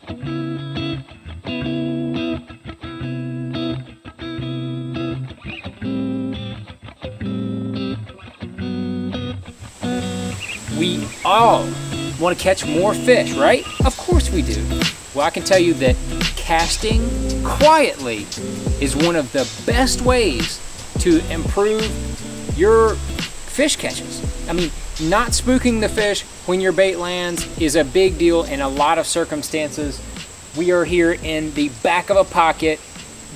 We all want to catch more fish, right? Of course we do. Well, I can tell you that casting quietly is one of the best ways to improve your fish catches. I mean, not spooking the fish when your bait lands is a big deal in a lot of circumstances. We are here in the back of a pocket.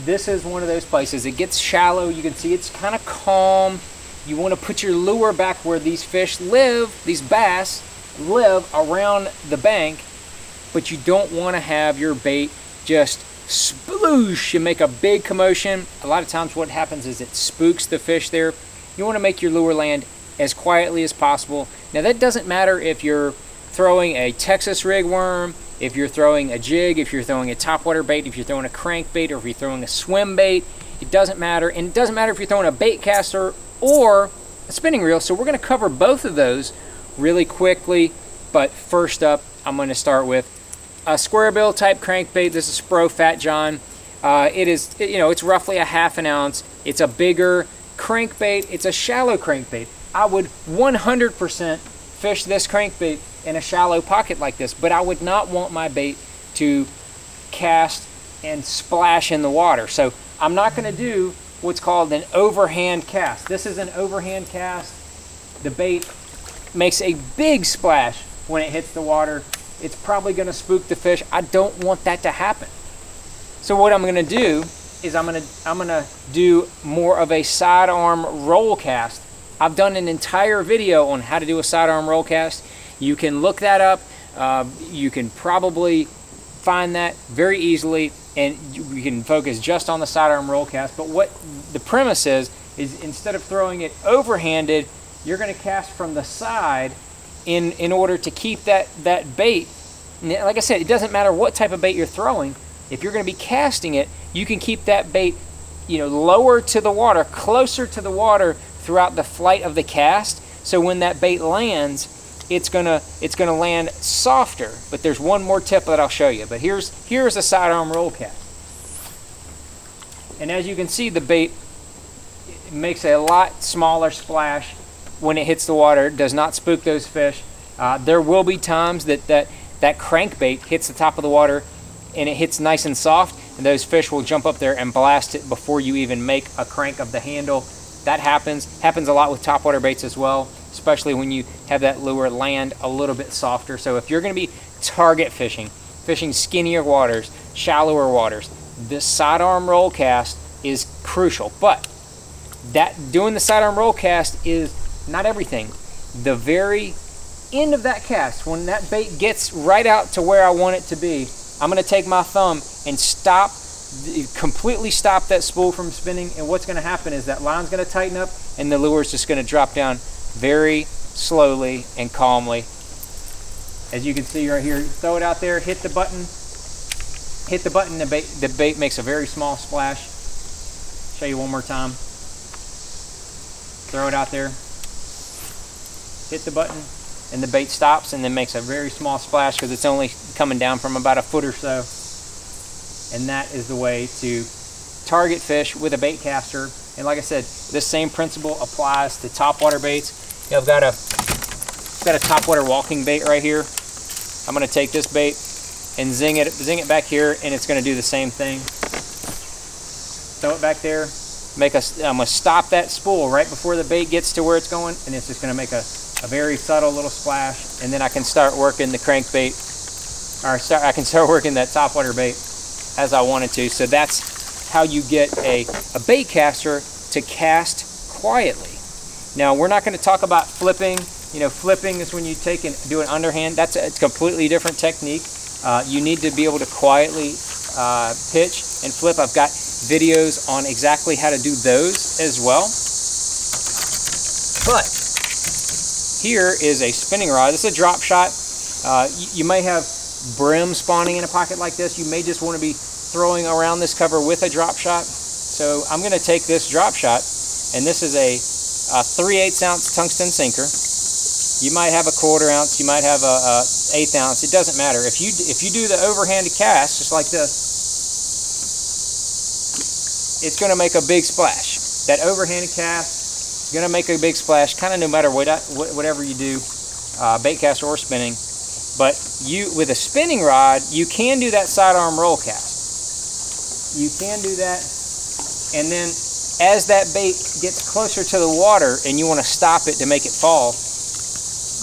This is one of those places. It gets shallow. You can see it's kind of calm. You want to put your lure back where these fish live, these bass live around the bank, but you don't want to have your bait just sploosh and make a big commotion. A lot of times what happens is it spooks the fish there. You want to make your lure land as quietly as possible. Now that doesn't matter if you're throwing a Texas rig worm, if you're throwing a jig, if you're throwing a topwater bait, if you're throwing a crankbait, or if you're throwing a swim bait. It doesn't matter. And it doesn't matter if you're throwing a bait caster or a spinning reel. So we're going to cover both of those really quickly. But first up, I'm going to start with a square bill type crankbait. This is Spro Fat John. It is, it's roughly a ½ an ounce. It's a bigger crankbait. It's a shallow crankbait. I would 100% fish this crankbait in a shallow pocket like this, but I would not want my bait to cast and splash in the water. So I'm not going to do what's called an overhand cast. This is an overhand cast. The bait makes a big splash when it hits the water. It's probably going to spook the fish. I don't want that to happen. So what I'm going to do is I'm going to do more of a sidearm roll cast. I've done an entire video on how to do a sidearm roll cast. You can look that up. You can probably find that very easily, and you can focus just on the sidearm roll cast. But what the premise is instead of throwing it overhanded, you're going to cast from the side in order to keep that bait. Like I said, it doesn't matter what type of bait you're throwing. If you're going to be casting it, you can keep that bait, lower to the water, closer to the water throughout the flight of the cast. So when that bait lands, it's gonna land softer. But there's one more tip that I'll show you. But here's a sidearm roll cast. And as you can see, the bait makes a lot smaller splash when it hits the water. It does not spook those fish. There will be times that crankbait hits the top of the water and it hits nice and soft, and those fish will jump up there and blast it before you even make a crank of the handle. That happens a lot with topwater baits as well, especially when you have that lure land a little bit softer. So if you're going to be target fishing skinnier waters, shallower waters, this sidearm roll cast is crucial. But doing the sidearm roll cast is not everything. The very end of that cast, when that bait gets right out to where I want it to be, I'm going to take my thumb and completely stop that spool from spinning. And what's going to happen is that line's going to tighten up and the lure is just going to drop down very slowly and calmly. As you can see right here, throw it out there, hit the button, the bait makes a very small splash. Show you one more time. Throw it out there, hit the button, and the bait stops and then makes a very small splash because it's only coming down from about a foot or so. And that is the way to target fish with a bait caster. And like I said, this same principle applies to topwater baits. I've got a topwater walking bait right here. I'm going to take this bait and zing it back here, and it's going to do the same thing. Throw it back there. I'm going to stop that spool right before the bait gets to where it's going, and it's just going to make a very subtle little splash, and then I can start working the crankbait, or I can start working that topwater bait as I wanted to. So that's how you get a bait caster to cast quietly. Now we're not going to talk about flipping. Flipping is when you take and do an underhand. That's a completely different technique. You need to be able to quietly pitch and flip. I've got videos on exactly how to do those as well. But here is a spinning rod. This is a drop shot. You may have brim spawning in a pocket like this. You may just want to be throwing around this cover with a drop shot. So I'm going to take this drop shot, and this is a 3/8 ounce tungsten sinker. You might have a 1/4 ounce. You might have a ounce, eighth ounce, it doesn't matter. If you do the overhanded cast just like this, it's going to make a big splash. That overhanded cast is going to make a big splash, kind of no matter whatever you do, bait cast or spinning. But with a spinning rod, you can do that sidearm roll cast. You can do that, and then as that bait gets closer to the water and you want to stop it to make it fall,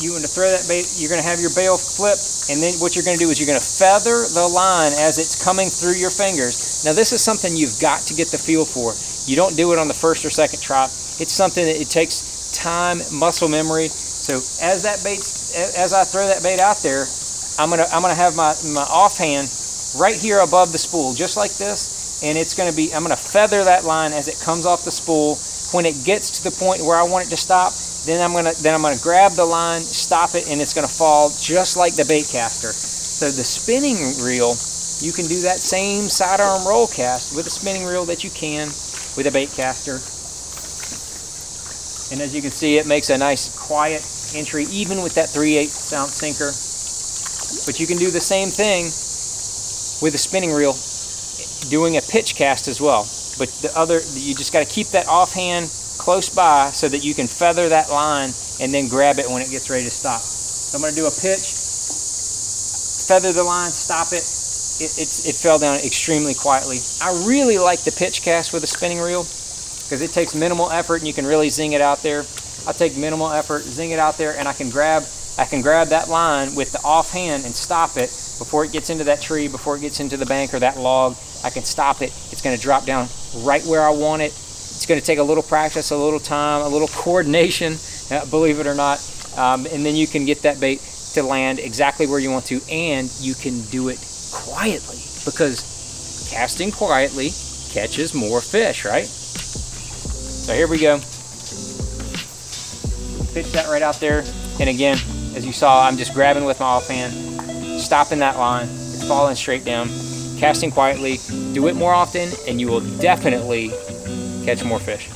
you want to throw that bait, you're going to have your bail flip, and then what you're going to do is you're going to feather the line as it's coming through your fingers. Now this is something you've got to get the feel for. You don't do it on the first or second try. It's something that it takes time, muscle memory. So as I throw that bait out there, I'm gonna have my offhand right here above the spool, just like this, and I'm gonna feather that line as it comes off the spool. When it gets to the point where I want it to stop, then I'm gonna grab the line, stop it, and it's gonna fall just like the bait caster. So the spinning reel, you can do that same sidearm roll cast with a spinning reel that you can with a bait caster. And as you can see, it makes a nice quiet entry, even with that 3/8 ounce sinker. But you can do the same thing with a spinning reel, doing a pitch cast as well. But you just got to keep that offhand close by so that you can feather that line and then grab it when it gets ready to stop. So I'm going to do a pitch, feather the line, stop it. It fell down extremely quietly. I really like the pitch cast with a spinning reel because it takes minimal effort and you can really zing it out there. I take minimal effort, zing it out there, and I can grab that line with the offhand and stop it before it gets into that tree, before it gets into the bank or that log. I can stop it. It's going to drop down right where I want it. It's going to take a little practice, a little time, a little coordination, believe it or not, and then you can get that bait to land exactly where you want to, and you can do it quietly, because casting quietly catches more fish, right? So here we go. Pitch that right out there, and again, as you saw, I'm just grabbing with my offhand, stopping that line, it's falling straight down, casting quietly. Do it more often and you will definitely catch more fish.